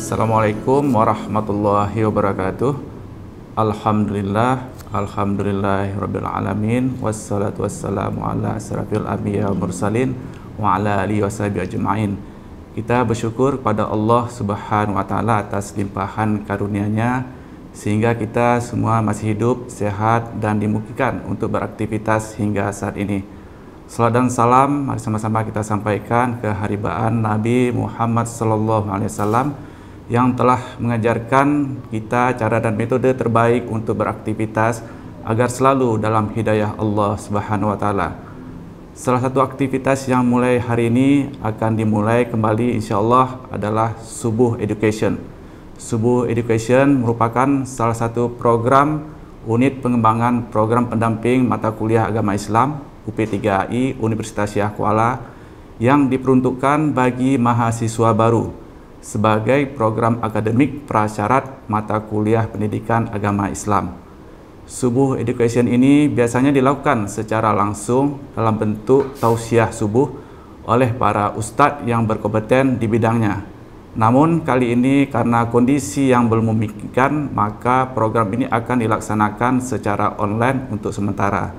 Assalamualaikum warahmatullahi wabarakatuh. Alhamdulillahirabbil alamin, wassalatu wassalamu ala asrafil anbiya wal mursalin wa ala alihi washabihi ajmain. Kita bersyukur kepada Allah Subhanahu wa taala atas limpahan karunia-Nya sehingga kita semua masih hidup, sehat dan dimungkinkan untuk beraktivitas hingga saat ini. Salam dan salam mari sama-sama kita sampaikan keharibaan Nabi Muhammad SAW yang telah mengajarkan kita cara dan metode terbaik untuk beraktivitas agar selalu dalam hidayah Allah Subhanahu wa taala. Salah satu aktivitas yang mulai hari ini akan dimulai kembali insyaallah adalah Subuh Education. Subuh Education merupakan salah satu program unit pengembangan program pendamping mata kuliah agama Islam UP3AI Universitas Syah Kuala yang diperuntukkan bagi mahasiswa baru sebagai program akademik prasyarat mata kuliah pendidikan agama Islam. Subuh Education ini biasanya dilakukan secara langsung dalam bentuk tausiah subuh oleh para ustadz yang berkompeten di bidangnya. Namun kali ini karena kondisi yang belum memungkinkan, maka program ini akan dilaksanakan secara online untuk sementara.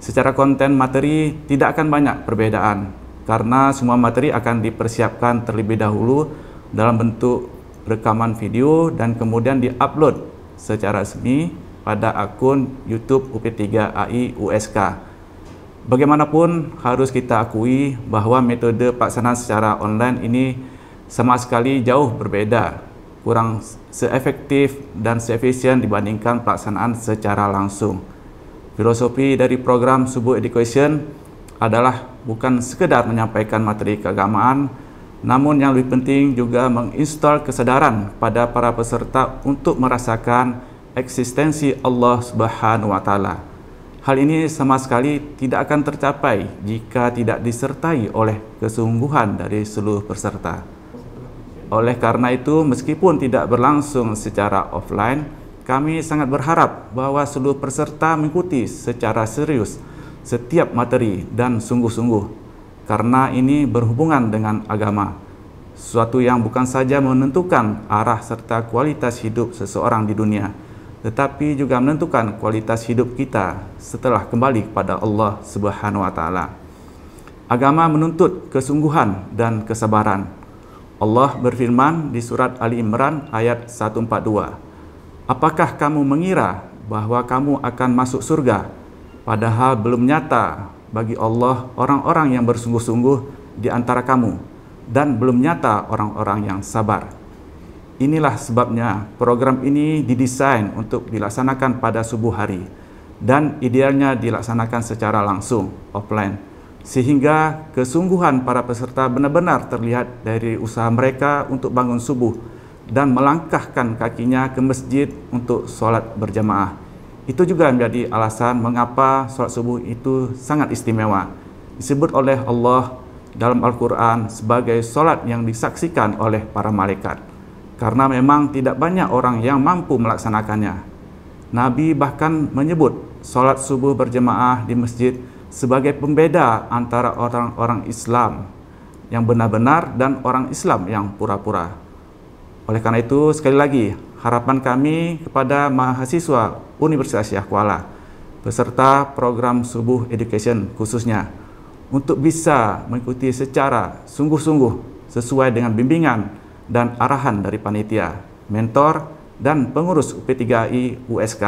Secara konten materi tidak akan banyak perbedaan karena semua materi akan dipersiapkan terlebih dahulu dalam bentuk rekaman video dan kemudian diupload secara resmi pada akun YouTube UP3AI USK. Bagaimanapun harus kita akui bahwa metode pelaksanaan secara online ini sama sekali jauh berbeda, kurang seefektif dan seefisien dibandingkan pelaksanaan secara langsung. Filosofi dari program Subuh Education adalah bukan sekedar menyampaikan materi keagamaan, namun yang lebih penting juga menginstal kesadaran pada para peserta untuk merasakan eksistensi Allah Subhanahu wa taala. Hal ini sama sekali tidak akan tercapai jika tidak disertai oleh kesungguhan dari seluruh peserta. Oleh karena itu, meskipun tidak berlangsung secara offline, kami sangat berharap bahwa seluruh peserta mengikuti secara serius setiap materi dan sungguh-sungguh. Karena ini berhubungan dengan agama, suatu yang bukan saja menentukan arah serta kualitas hidup seseorang di dunia, tetapi juga menentukan kualitas hidup kita setelah kembali kepada Allah Subhanahu wa taala. Agama menuntut kesungguhan dan kesabaran. Allah berfirman di surat Ali Imran ayat 142, "Apakah kamu mengira bahwa kamu akan masuk surga, padahal belum nyata bagi Allah orang-orang yang bersungguh-sungguh di antara kamu, dan belum nyata orang-orang yang sabar." Inilah sebabnya program ini didesain untuk dilaksanakan pada subuh hari dan idealnya dilaksanakan secara langsung, offline, sehingga kesungguhan para peserta benar-benar terlihat dari usaha mereka untuk bangun subuh dan melangkahkan kakinya ke masjid untuk sholat berjamaah. Itu juga menjadi alasan mengapa sholat subuh itu sangat istimewa. Disebut oleh Allah dalam Al-Quran sebagai sholat yang disaksikan oleh para malaikat. Karena memang tidak banyak orang yang mampu melaksanakannya. Nabi bahkan menyebut sholat subuh berjamaah di masjid sebagai pembeda antara orang-orang Islam yang benar-benar dan orang Islam yang pura-pura. Oleh karena itu, sekali lagi, harapan kami kepada mahasiswa Universitas Syah Kuala beserta program Subuh Education khususnya untuk bisa mengikuti secara sungguh-sungguh sesuai dengan bimbingan dan arahan dari panitia, mentor, dan pengurus UP3AI USK.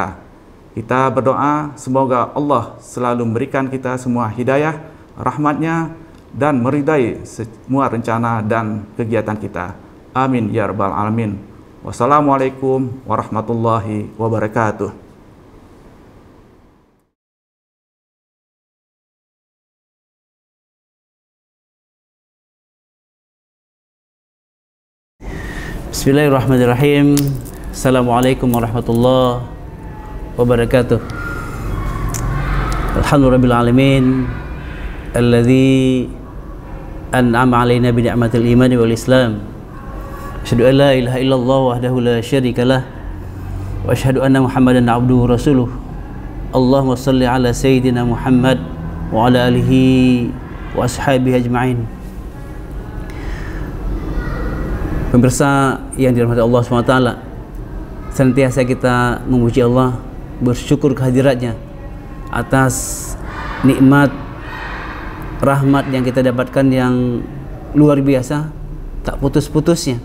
Kita berdoa semoga Allah selalu memberikan kita semua hidayah, rahmatnya, dan meridai semua rencana dan kegiatan kita. Amin ya rabbal alamin. Wassalamualaikum warahmatullahi wabarakatuh. Bismillahirrahmanirrahim. Assalamualaikum warahmatullahi wabarakatuh. Alhamdulillahirabbil alamin alladzi an'ama 'alaina bi ni'matil iman wal islam. Asyhadu an la ilaha illallah wahdahu la syarikalah wa asyhadu anna Muhammadan 'abduhu rasuluh. Allahumma shalli ala sayyidina Muhammad wa ala alihi wa ashabihi ajma'in. Pemirsa yang dirahmati Allah SWT, senantiasa kita memuji Allah, bersyukur kehadiratnya atas nikmat rahmat yang kita dapatkan yang luar biasa, tak putus-putusnya.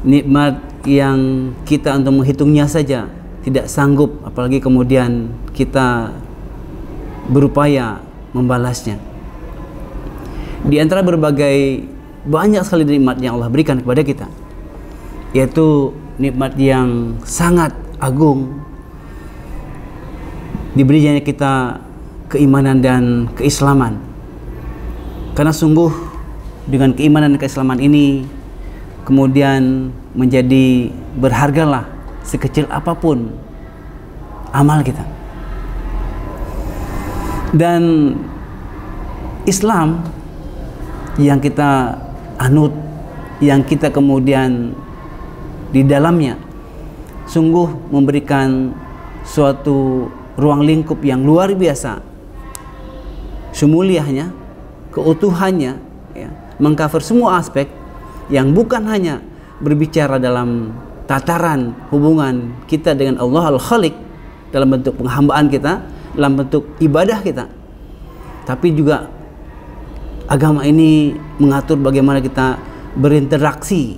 Nikmat yang kita untuk menghitungnya saja tidak sanggup, apalagi kemudian kita berupaya membalasnya. Di antara berbagai banyak sekali nikmat yang Allah berikan kepada kita, yaitu nikmat yang sangat agung, diberinya kita keimanan dan keislaman. Karena sungguh dengan keimanan dan keislaman ini kemudian menjadi berhargalah sekecil apapun amal kita. Dan Islam yang kita anut, yang kita kemudian di dalamnya sungguh memberikan suatu ruang lingkup yang luar biasa, semuliahnya, keutuhannya, ya, mengcover semua aspek yang bukan hanya berbicara dalam tataran hubungan kita dengan Allah Al-Khaliq dalam bentuk penghambaan kita, dalam bentuk ibadah kita, tapi juga agama ini mengatur bagaimana kita berinteraksi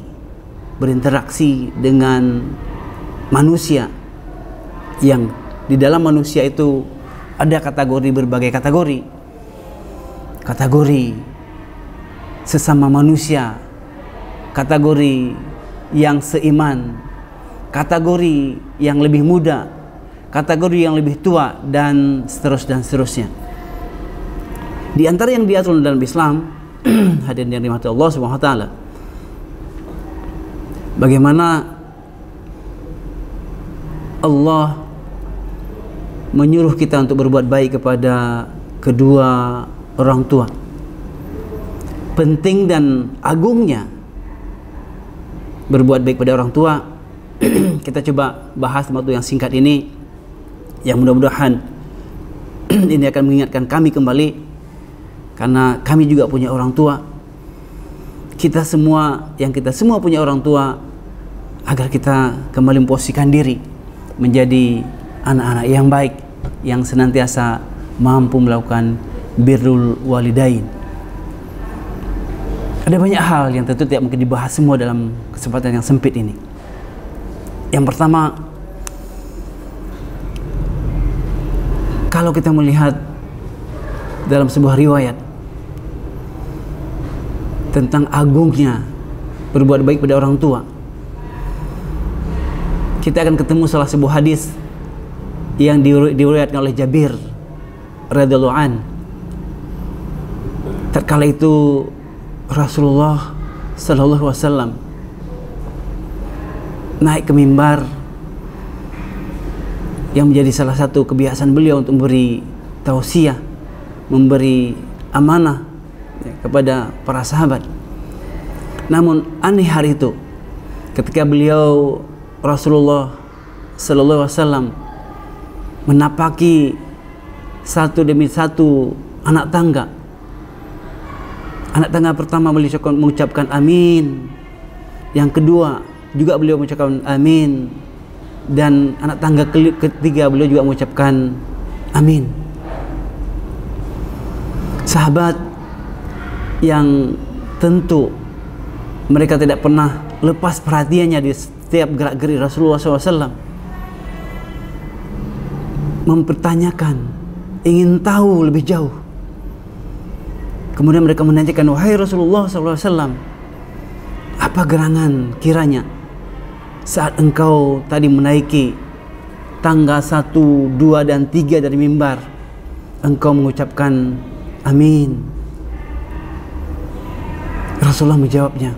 dengan manusia, yang di dalam manusia itu ada berbagai kategori sesama manusia, kategori yang seiman, kategori yang lebih muda, kategori yang lebih tua, dan seterusnya. Di antara yang diatur dalam Islam, hadirin yang dirahmati Allah Subhanahu wa taala, bagaimana Allah menyuruh kita untuk berbuat baik kepada kedua orang tua. Penting dan agungnya berbuat baik pada orang tua. Kita coba bahas waktu yang singkat ini, yang mudah-mudahan ini akan mengingatkan kami kembali, karena kami juga punya orang tua. Kita semua punya orang tua, agar kita kembali memposisikan diri menjadi anak-anak yang baik, yang senantiasa mampu melakukan birrul walidain. Ada banyak hal yang tentu tidak mungkin dibahas semua dalam kesempatan yang sempit ini. Yang pertama, kalau kita melihat dalam sebuah riwayat tentang agungnya berbuat baik pada orang tua, kita akan ketemu salah sebuah hadis yang diriwayatkan oleh Jabir radhiyallahu an. Tatkala itu Rasulullah sallallahu alaihi wasallam naik ke mimbar, yang menjadi salah satu kebiasaan beliau untuk memberi tausiah, memberi amanah kepada para sahabat. Namun aneh hari itu, ketika beliau Rasulullah sallallahu alaihi wasallam menapaki satu demi satu anak tangga. Anak tangga pertama beliau mengucapkan amin, yang kedua juga beliau mengucapkan amin, dan anak tangga ketiga beliau juga mengucapkan amin. Sahabat yang tentu mereka tidak pernah lepas perhatiannya di setiap gerak-gerik Rasulullah SAW, mempertanyakan, ingin tahu lebih jauh. Kemudian mereka menanyakan, wahai Rasulullah SAW, apa gerangan kiranya saat engkau tadi menaiki tangga 1, 2, dan 3 dari mimbar, engkau mengucapkan amin? Rasulullah menjawabnya,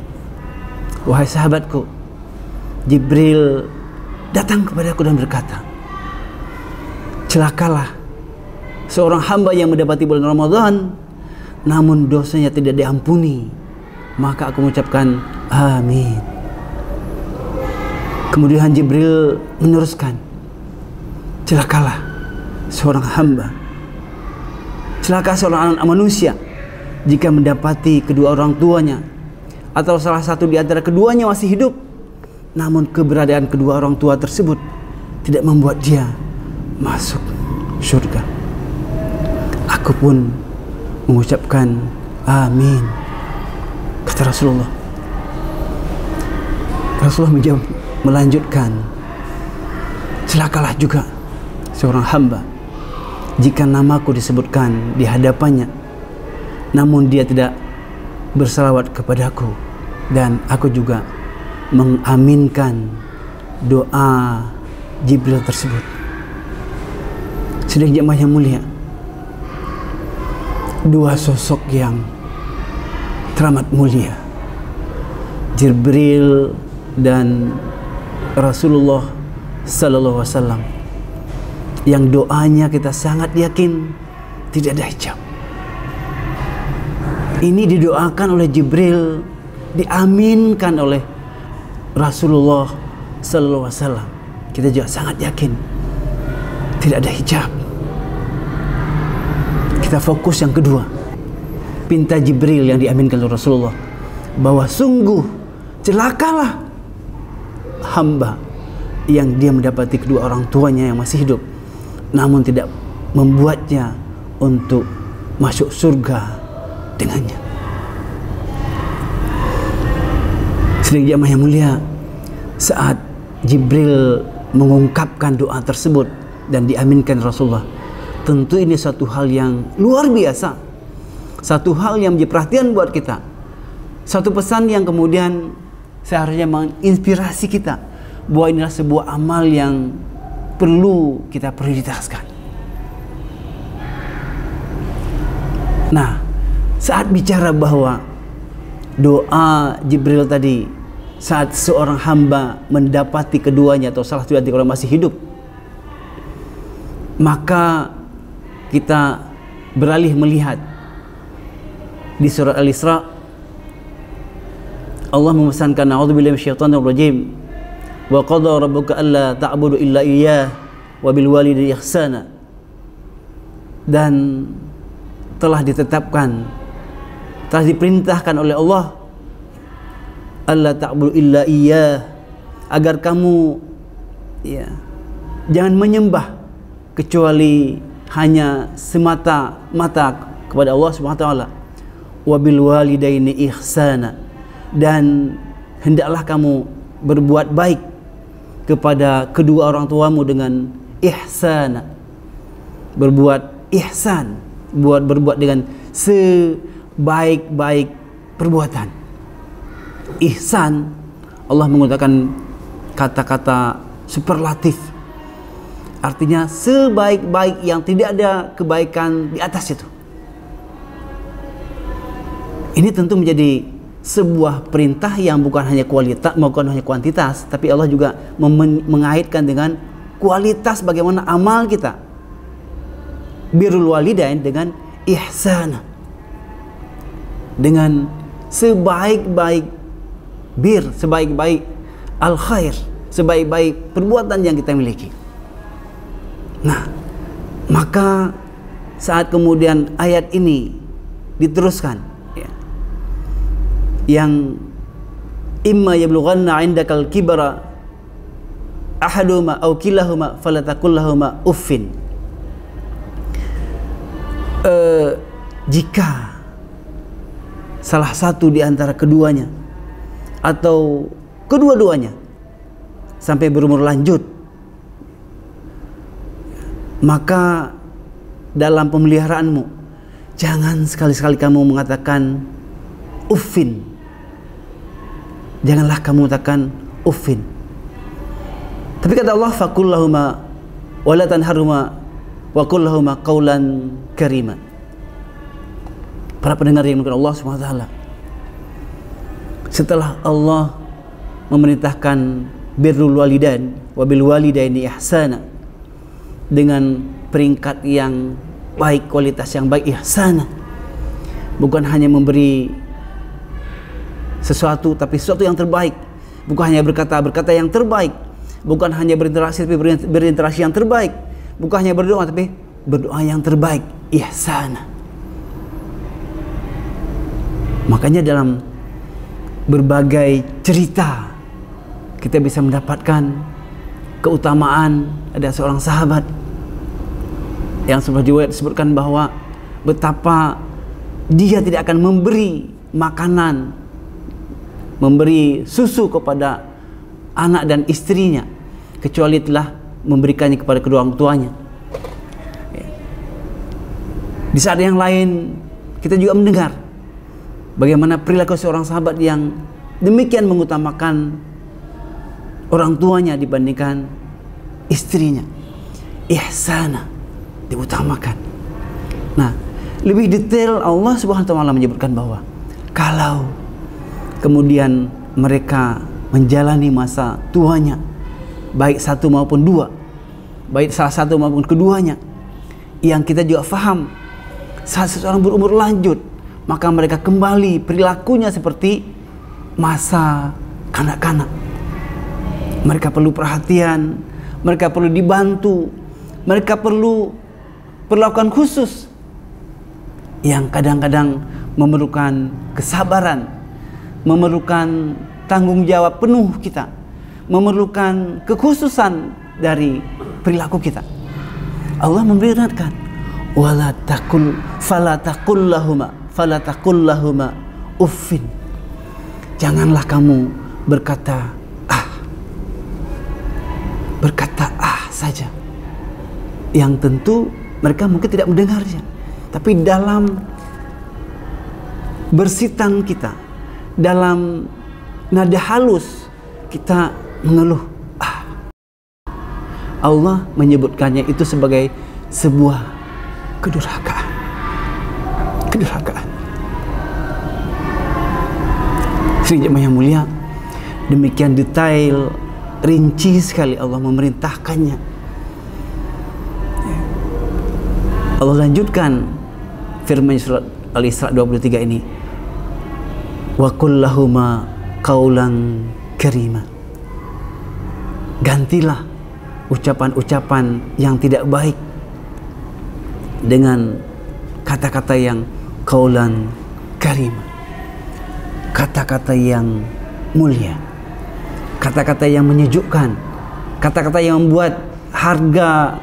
wahai sahabatku, Jibril datang kepadaku dan berkata, celakalah seorang hamba yang mendapati bulan Ramadan namun dosanya tidak diampuni, maka aku mengucapkan amin. Kemudian Jibril meneruskan, celakalah seorang hamba, celaka seorang anak manusia jika mendapati kedua orang tuanya atau salah satu di antara keduanya masih hidup, namun keberadaan kedua orang tua tersebut tidak membuat dia masuk surga. Aku pun mengucapkan amin, kata Rasulullah. Rasulullah menjawab, melanjutkan, celakalah juga seorang hamba jika namaku disebutkan di hadapannya, namun dia tidak bersalawat kepadaku, dan aku juga mengaminkan doa Jibril tersebut. Sedang jemaah yang mulia, dua sosok yang teramat mulia, Jibril dan Rasulullah sallallahu alaihi wasallam, yang doanya kita sangat yakin tidak ada hijab. Ini didoakan oleh Jibril, diaminkan oleh Rasulullah sallallahu alaihi wasallam. Kita juga sangat yakin tidak ada hijab. Kita fokus yang kedua, pinta Jibril yang diaminkan oleh Rasulullah, bahwa sungguh celakalah hamba yang dia mendapati kedua orang tuanya yang masih hidup, namun tidak membuatnya untuk masuk surga dengannya. Sedang jamaah yang mulia, saat Jibril mengungkapkan doa tersebut dan diaminkan Rasulullah, tentu ini satu hal yang luar biasa, satu hal yang menjadi perhatian buat kita, satu pesan yang kemudian seharusnya menginspirasi kita bahwa inilah sebuah amal yang perlu kita prioritaskan. Nah, saat bicara bahwa doa Jibril tadi saat seorang hamba mendapati keduanya atau salah satu dari orang masih hidup, maka kita beralih melihat di surah Al-Isra. Allah memesankan, a'udzubillahi minasyaitonir rajim, wa qada rabbuka alla ta'budu illa iyyah wa bil walidayni ihsana. Dan telah ditetapkan, telah diperintahkan oleh Allah, alla ta'budu illa iyyah, agar kamu jangan menyembah kecuali hanya semata-mata kepada Allah Subhanahu wa taala. Wa bil walidaini ihsana, dan hendaklah kamu berbuat baik kepada kedua orang tuamu dengan ihsana. Berbuat ihsan, berbuat dengan sebaik-baik perbuatan. Ihsan, Allah menggunakan kata-kata superlatif, artinya sebaik-baik yang tidak ada kebaikan di atas itu. Ini tentu menjadi sebuah perintah yang bukan hanya kualitas, bukan hanya kuantitas, tapi Allah juga mengaitkan dengan kualitas bagaimana amal kita. Birrul walidain dengan ihsana, dengan sebaik-baik bir, sebaik-baik al-khair, sebaik-baik perbuatan yang kita miliki. Nah, maka saat kemudian ayat ini diteruskan, yang imma yablughanna 'indakal kibara ahaduhuma aw kilahuma fala taqul lahumā uffin. Jika salah satu di antara keduanya atau kedua-duanya sampai berumur lanjut, maka dalam pemeliharaanmu jangan sekali-sekali kamu mengatakan uffin. Janganlah kamu katakan uffin. Tapi kata Allah, faqul lahumā wa la tanharhumā wa qul lahumā qawlan karīman. Para pendengar yang dimuliakan Allah Subhanahu wa taala, setelah Allah memerintahkan birrul walidain wa bil walidaini ihsana, dengan peringkat yang baik, kualitas yang baik, ihsana, bukan hanya memberi sesuatu tapi sesuatu yang terbaik, bukan hanya berkata yang terbaik, bukan hanya berinteraksi tapi berinteraksi yang terbaik, bukan hanya berdoa tapi berdoa yang terbaik, ihsana. Makanya dalam berbagai cerita kita bisa mendapatkan keutamaan. Ada seorang sahabat yang seperti disebutkan bahwa betapa dia tidak akan memberi makanan, memberi susu kepada anak dan istrinya kecuali telah memberikannya kepada kedua orang tuanya. Di saat yang lain kita juga mendengar bagaimana perilaku seorang sahabat yang demikian mengutamakan orang tuanya dibandingkan istrinya. Ihsana diutamakan. Nah, lebih detail Allah Subhanahu wa taala menyebutkan bahwa kalau kemudian mereka menjalani masa tuanya, baik satu maupun dua, baik salah satu maupun keduanya, yang kita juga faham saat seseorang berumur lanjut, maka mereka kembali perilakunya seperti masa kanak-kanak. Mereka perlu perhatian, mereka perlu dibantu, mereka perlu perlakuan khusus yang kadang-kadang memerlukan kesabaran, memerlukan tanggung jawab penuh kita, memerlukan kekhususan dari perilaku kita. Allah memperingatkan, wala taqul fala taqul lahuma uffin. Janganlah kamu berkata saja, yang tentu mereka mungkin tidak mendengarnya, tapi dalam bersitan kita, dalam nada halus kita mengeluh. Allah menyebutkannya itu sebagai sebuah kedurhakaan. Sri Jemaah yang mulia, demikian detail, rinci sekali Allah memerintahkannya. Allah lanjutkan firman surat Al-Isra 23 ini, wa qul lahuma qaulan karima. Gantilah ucapan-ucapan yang tidak baik dengan kata-kata yang qaulan karima, kata-kata yang mulia, kata-kata yang menyejukkan, kata-kata yang membuat harga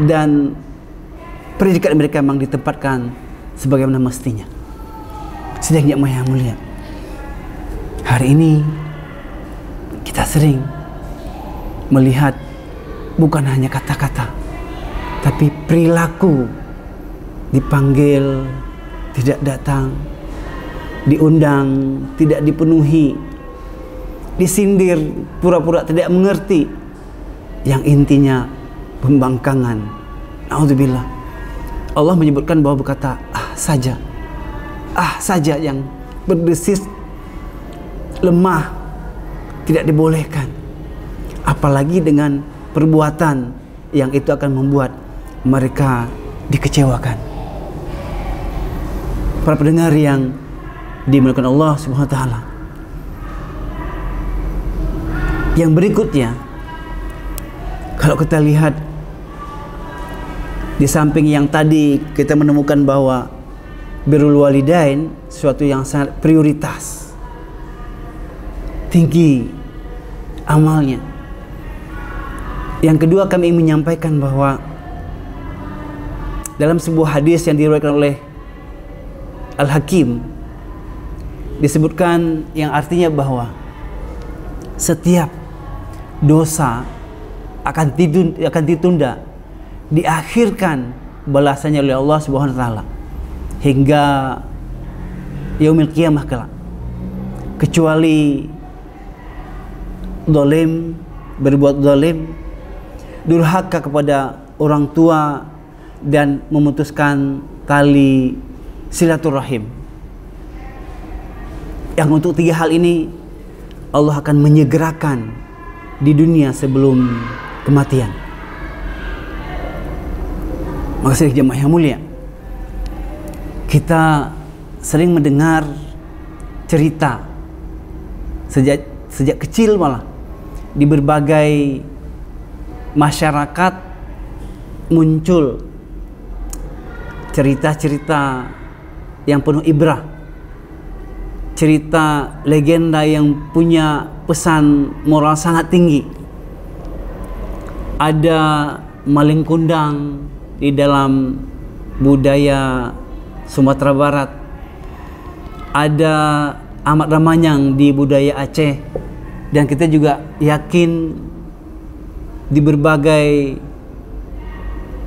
dan predikat mereka memang ditempatkan sebagaimana mestinya. Sedang yang mulia, hari ini kita sering melihat bukan hanya kata-kata, tapi perilaku. Dipanggil tidak datang, diundang tidak dipenuhi, disindir pura-pura tidak mengerti, yang intinya pembangkangan. Naudzubillah. Allah menyebutkan bahwa berkata saja yang berdesis lemah tidak dibolehkan, apalagi dengan perbuatan yang itu akan membuat mereka dikecewakan. Para pendengar yang dimuliakan Allah Subhanahu wa taala, yang berikutnya kalau kita lihat, di samping yang tadi kita menemukan bahwa birrul walidain suatu yang sangat prioritas, tinggi amalnya. Yang kedua, kami ingin menyampaikan bahwa dalam sebuah hadis yang diriwayatkan oleh Al-Hakim disebutkan yang artinya bahwa setiap dosa akan ditunda, diakhirkan balasannya oleh Allah Subhanahu wa taala hingga yaumil qiyamah kelak, kecuali zalim, berbuat zalim, durhaka kepada orang tua dan memutuskan tali silaturahim. Yang untuk tiga hal ini Allah akan menyegerakan di dunia sebelum kematian. Makasih jemaah yang mulia, kita sering mendengar cerita sejak kecil, malah di berbagai masyarakat muncul cerita-cerita yang penuh ibrah, cerita legenda yang punya pesan moral sangat tinggi. Ada maling kundang di dalam budaya Sumatera Barat, ada Ahmad Ramanyang di budaya Aceh, dan kita juga yakin di berbagai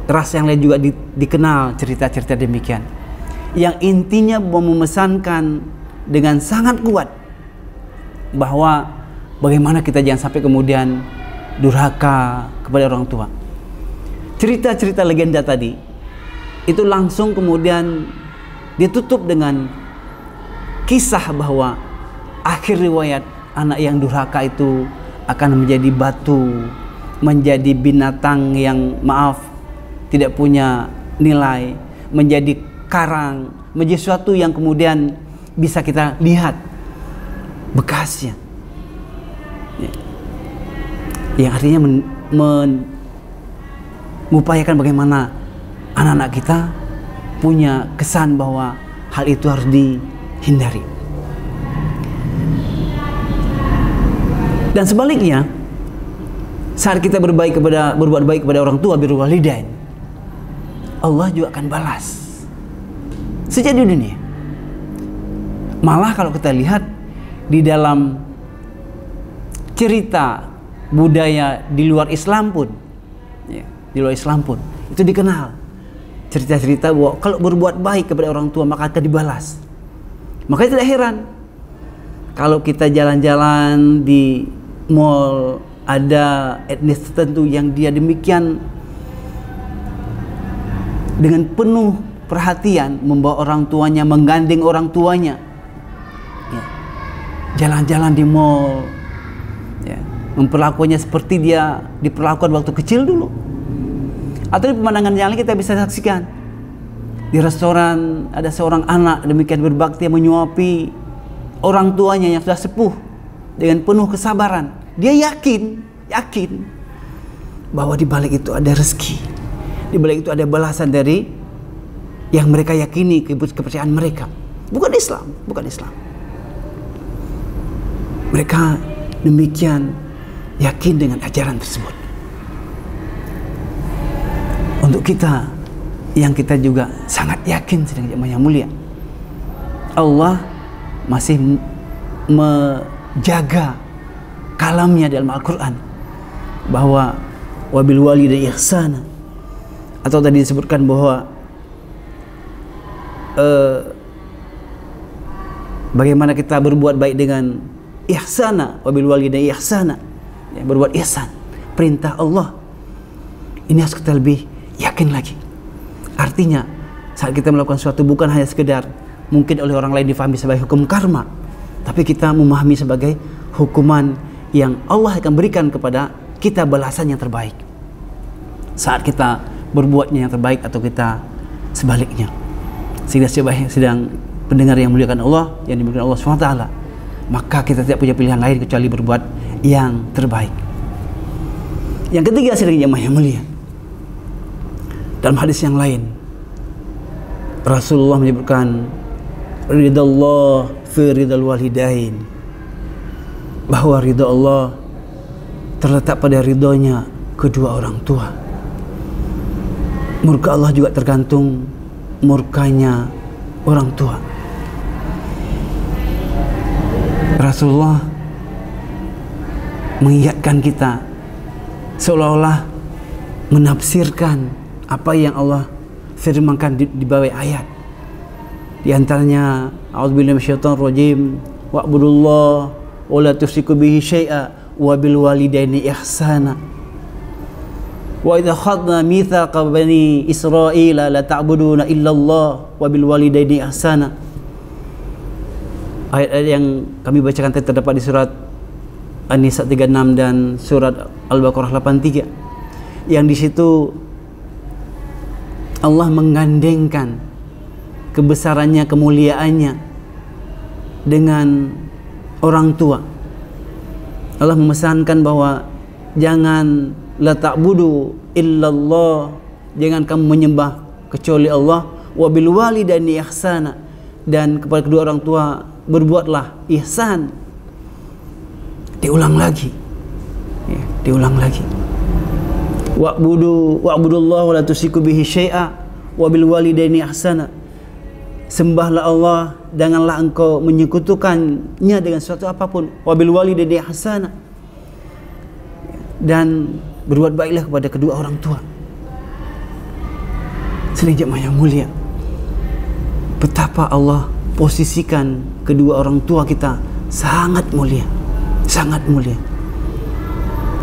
ras yang lain juga dikenal cerita-cerita demikian, yang intinya memesankan dengan sangat kuat bahwa bagaimana kita jangan sampai kemudian durhaka kepada orang tua. Cerita-cerita legenda tadi itu langsung kemudian ditutup dengan kisah bahwa akhir riwayat anak yang durhaka itu akan menjadi batu, menjadi binatang yang tidak punya nilai, menjadi karang, menjadi sesuatu yang kemudian bisa kita lihat bekasnya, yang artinya mengupayakan bagaimana anak-anak kita punya kesan bahwa hal itu harus dihindari. Dan sebaliknya, saat kita berbuat baik kepada orang tua, birrul walidain, Allah juga akan balas sejak di dunia. Malah kalau kita lihat di dalam cerita budaya di luar Islam pun, di luar Islam pun itu dikenal cerita-cerita bahwa kalau berbuat baik kepada orang tua maka akan dibalas. Makanya tidak heran kalau kita jalan-jalan di mall, ada etnis tertentu yang dia demikian dengan penuh perhatian membawa orang tuanya, menggandeng orang tuanya, jalan-jalan di mall, memperlakukannya seperti dia diperlakukan waktu kecil dulu. Atau di pemandangan yang lain kita bisa saksikan di restoran ada seorang anak demikian berbakti menyuapi orang tuanya yang sudah sepuh dengan penuh kesabaran. Dia yakin bahwa di balik itu ada rezeki, di balik itu ada balasan dari yang mereka yakini, kepercayaan mereka. Bukan Islam. Mereka demikian yakin dengan ajaran tersebut. Untuk kita yang kita juga sangat yakin sedang jemaah yang mulia, Allah masih menjaga kalamnya dalam Al-Quran bahwa wabil walidayni ihsana, atau tadi disebutkan bahwa bagaimana kita berbuat baik dengan ihsana, wabil walidayni ihsana, berbuat ihsan, perintah Allah. Ini harus kita lebih yakin lagi. Artinya saat kita melakukan sesuatu bukan hanya sekedar mungkin oleh orang lain difahami sebagai hukum karma, tapi kita memahami sebagai hukuman yang Allah akan berikan kepada kita, balasan yang terbaik saat kita berbuatnya yang terbaik atau kita sebaliknya. Sehingga sedang pendengar yang muliakan Allah, yang dimuliakan Allah SWT, maka kita tidak punya pilihan lain kecuali berbuat yang terbaik. Yang ketiga, sedang jemaah yang mulia, dalam hadis yang lain Rasulullah menyebutkan ridallah fi ridal walidain, bahwa ridha Allah terletak pada ridhonya kedua orang tua. Murka Allah juga tergantung murkanya orang tua. Rasulullah mengingatkan kita seolah-olah menafsirkan apa yang Allah firmankan di bawah ayat. Di antaranya a'udzubillahi minasyaitonir rajim wa'budullah wa la tusyriku bihi syai'a wa bil walidaini ihsana wa idza akhadna mitsaqa bani Israila la ta'buduna illallah wa bil walidaini ihsana. Ayat-ayat yang kami bacakan tadi terdapat di surat An-Nisa 36 dan surat Al-Baqarah 83, yang di situ Allah menggandengkan kebesarannya, kemuliaannya dengan orang tua. Allah memesankan bahwa jangan la ta'budu illallah, jangan kamu menyembah kecuali Allah, wa bil walidaini ihsana, dan kepada kedua orang tua berbuatlah ihsan. Diulang lagi. Ya, diulang lagi. Wa'budullaha wa la tusyriku bihi syai'a wa bil walidaini ihsana. Sembahlah Allah, janganlah engkau menyekutukannya dengan sesuatu apapun. Wa bil walidaini ihsana. Dan berbuat baiklah kepada kedua orang tua. Sedang jemaah yang mulia, betapa Allah posisikan kedua orang tua kita sangat mulia, sangat mulia.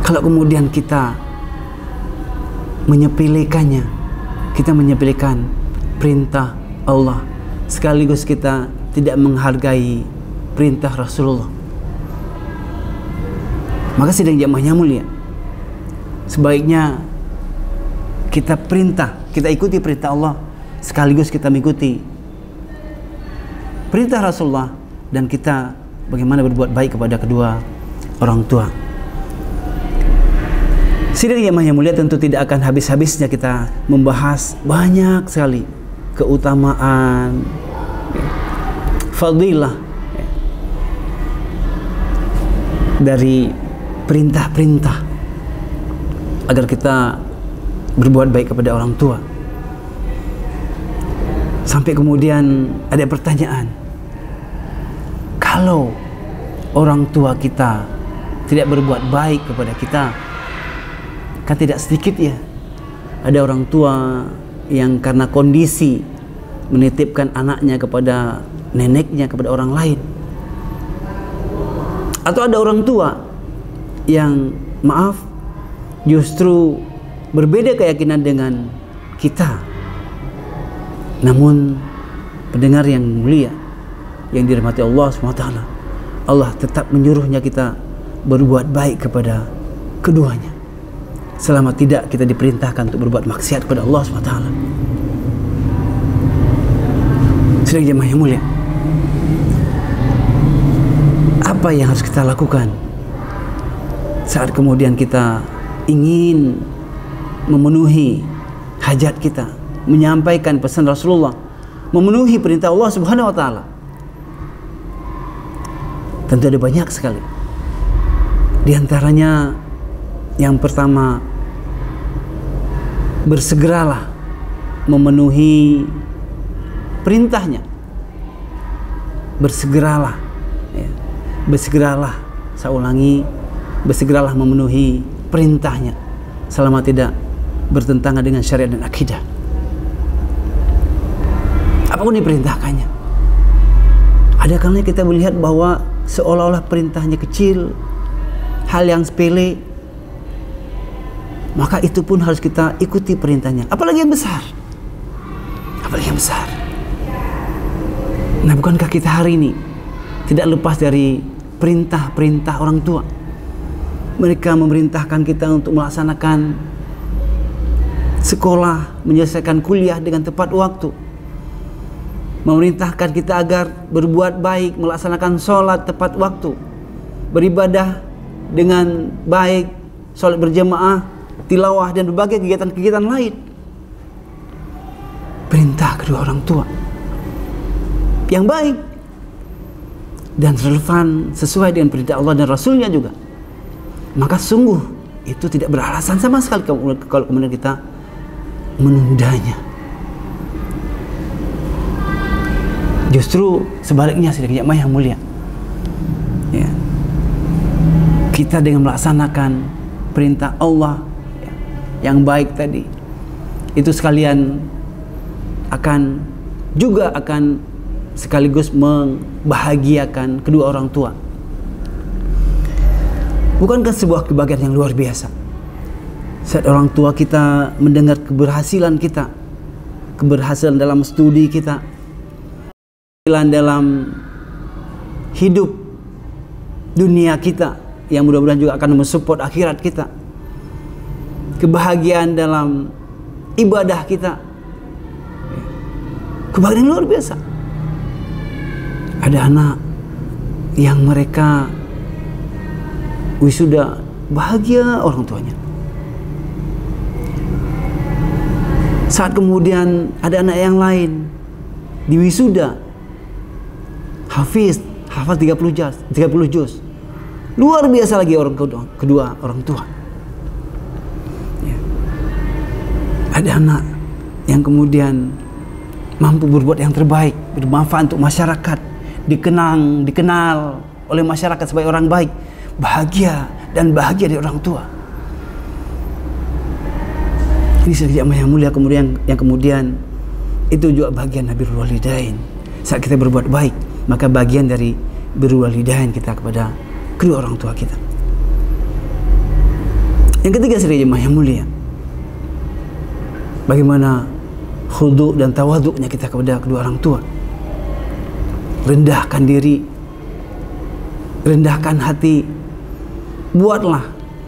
Kalau kemudian kita menyepelekannya, kita menyepelekan perintah Allah, sekaligus kita tidak menghargai perintah Rasulullah, maka sedang jamaahnya mulia. Sebaiknya kita ikuti perintah Allah, sekaligus kita mengikuti perintah Rasulullah, dan kita bagaimana berbuat baik kepada kedua orang tua. Sidang jamaah yang mulia, tentu tidak akan habis-habisnya kita membahas banyak sekali keutamaan, fadilah dari perintah-perintah agar kita berbuat baik kepada orang tua. Sampai kemudian ada pertanyaan, kalau orang tua kita tidak berbuat baik kepada kita, kan tidak sedikit ya ada orang tua yang karena kondisi menitipkan anaknya kepada neneknya, kepada orang lain. Atau ada orang tua yang maaf justru berbeda keyakinan dengan kita. Namun pendengar yang mulia yang dirahmati Allah SWT, Allah tetap menyuruhnya kita berbuat baik kepada keduanya, selama tidak kita diperintahkan untuk berbuat maksiat kepada Allah SWT. Sedang jemaah yang mulia, apa yang harus kita lakukan saat kemudian kita ingin memenuhi hajat kita, menyampaikan pesan Rasulullah, memenuhi perintah Allah Subhanahu wa taala? Tentu ada banyak sekali. Di antaranya yang pertama, bersegeralah memenuhi perintahnya. Bersegeralah, ya. Bersegeralah, saya ulangi, bersegeralah memenuhi perintahnya selama tidak bertentangan dengan syariat dan akidah. Apapun diperintahkannya. Ada kalanya kita melihat bahwa seolah-olah perintahnya kecil, hal yang sepele, maka itu pun harus kita ikuti perintahnya. Apalagi yang besar, apalagi yang besar. Nah, bukankah kita hari ini tidak lepas dari perintah-perintah orang tua? Mereka memerintahkan kita untuk melaksanakan sekolah, menyelesaikan kuliah dengan tepat waktu. Memerintahkan kita agar berbuat baik, melaksanakan sholat tepat waktu, beribadah dengan baik, sholat berjamaah, tilawah, dan berbagai kegiatan-kegiatan lain. Perintah kedua orang tua yang baik dan relevan sesuai dengan perintah Allah dan Rasulnya juga. Maka sungguh itu tidak beralasan sama sekali kalau kemudian kita menundanya. Justru sebaliknya, sedang jemaah yang mulia, ya, kita dengan melaksanakan perintah Allah yang baik tadi, itu sekalian akan sekaligus membahagiakan kedua orang tua. Bukankah sebuah kebahagiaan yang luar biasa saat orang tua kita mendengar keberhasilan kita, keberhasilan dalam studi kita, keberhasilan dalam hidup dunia kita yang mudah-mudahan juga akan mensupport akhirat kita, kebahagiaan dalam ibadah kita, kebahagiaan yang luar biasa. Ada anak yang mereka wisuda, bahagia orang tuanya. Saat kemudian ada anak yang lain di wisuda, hafiz, hafal 30 juz. Luar biasa lagi orang kedua orang tua. Ya. Ada anak yang kemudian mampu berbuat yang terbaik, bermanfaat untuk masyarakat, dikenal oleh masyarakat sebagai orang baik, bahagia dari orang tua. Ini sedikit yang mulia yang kemudian itu juga bagian birrul walidain. Saat kita berbuat baik, maka bagian dari birrul walidain kita kepada kedua orang tua kita. Yang ketiga sedikit yang mulia, bagaimana khudu' dan tawaduknya kita kepada kedua orang tua. Rendahkan diri, rendahkan hati, buatlah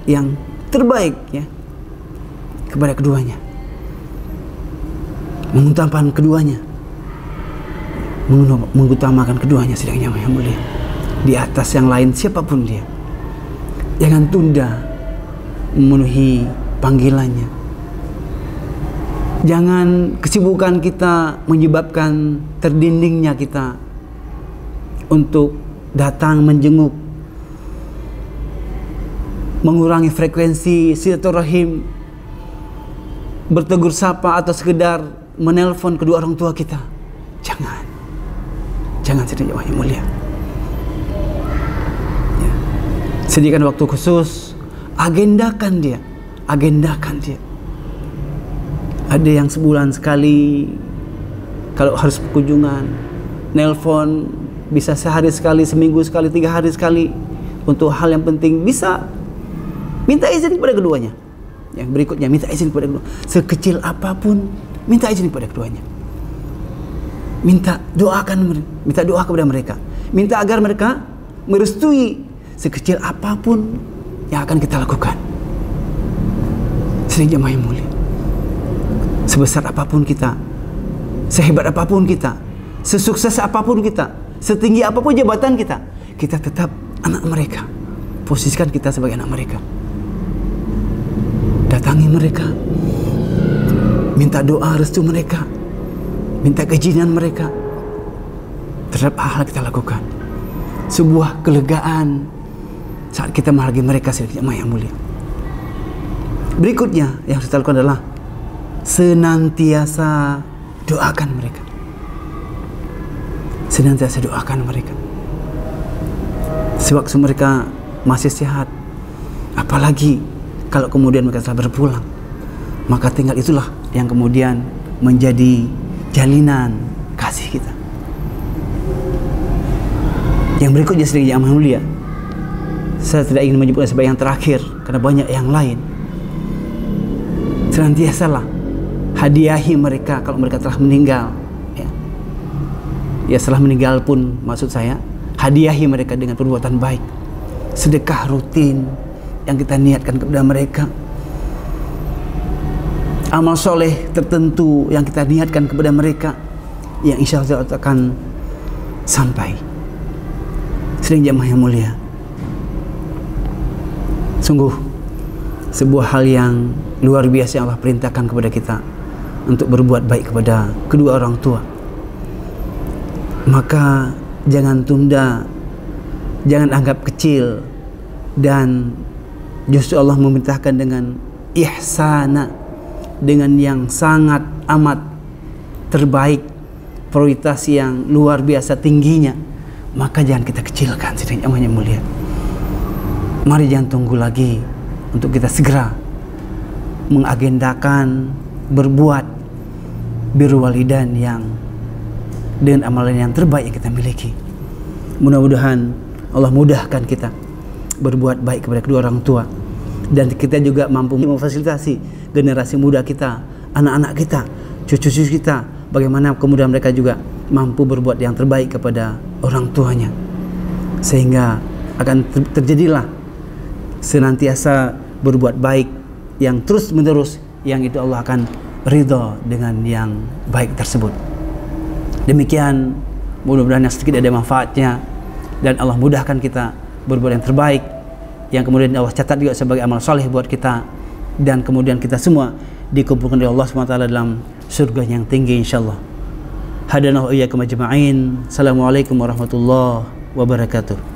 yang terbaik ya kepada keduanya, mengutamakan keduanya sedangnya yang mulia di atas yang lain siapapun dia. Jangan tunda memenuhi panggilannya. Jangan kesibukan kita menyebabkan terdindingnya kita untuk datang menjenguk, mengurangi frekuensi silaturahim, bertegur sapa atau sekedar menelpon kedua orang tua kita. Jangan sedikit yang mulia. Ya. Sediakan waktu khusus, agendakan dia. Ada yang sebulan sekali, kalau harus kunjungan, nelpon, bisa sehari sekali, seminggu sekali, 3 hari sekali. Untuk hal yang penting bisa minta izin kepada keduanya. Yang berikutnya minta izin kepada kedua. Sekecil apapun minta izin kepada keduanya. Minta doa kepada mereka. Minta agar mereka merestui sekecil apapun yang akan kita lakukan. Sering jemaah yang mulia. Sebesar apapun kita, sehebat apapun kita, sesukses apapun kita, setinggi apapun jabatan kita, kita tetap anak mereka. Posisikan kita sebagai anak mereka. Datangi mereka, minta doa restu mereka, minta keizinan mereka terhadap hal yang kita lakukan. Sebuah kelegaan saat kita menghargai mereka sedikit yang mulia. Berikutnya yang harus kita lakukan adalah senantiasa doakan mereka. Senantiasa doakan mereka. Sewaktu mereka masih sehat, apalagi kalau kemudian mereka telah berpulang, maka tinggal itulah yang kemudian menjadi jalinan kasih kita. Yang berikutnya sedikit yang mulia, saya tidak ingin menyebutkan sebagai yang terakhir karena banyak yang lain. Senantiasalah hadiahi mereka kalau mereka telah meninggal. Ya setelah meninggal pun maksud saya, hadiahi mereka dengan perbuatan baik, sedekah rutin yang kita niatkan kepada mereka, amal soleh tertentu yang kita niatkan kepada mereka, yang insya Allah akan sampai. Sering jamaah yang mulia, sungguh sebuah hal yang luar biasa yang Allah perintahkan kepada kita untuk berbuat baik kepada kedua orang tua. Maka jangan tunda, jangan anggap kecil, dan justru Allah memerintahkan dengan ihsana, dengan yang sangat amat terbaik, prioritas yang luar biasa tingginya. Maka jangan kita kecilkan sedang yang mulia. Mari jangan tunggu lagi untuk kita segera mengagendakan berbuat birrul walidain yang dengan amalan yang terbaik yang kita miliki. Mudah-mudahan Allah mudahkan kita berbuat baik kepada kedua orang tua, dan kita juga mampu memfasilitasi generasi muda kita, anak-anak kita, cucu-cucu kita, bagaimana kemudian mereka juga mampu berbuat yang terbaik kepada orang tuanya, sehingga akan terjadilah senantiasa berbuat baik yang terus menerus, yang itu Allah akan ridha dengan yang baik tersebut. Demikian, mudah-mudahan yang sedikit ada manfaatnya, dan Allah mudahkan kita berbuat yang terbaik, yang kemudian Allah catat juga sebagai amal soleh buat kita, dan kemudian kita semua dikumpulkan oleh Allah SWT dalam surga yang tinggi insyaallah. Hadanallahu iyyakum ajma'in. Assalamualaikum warahmatullahi wabarakatuh.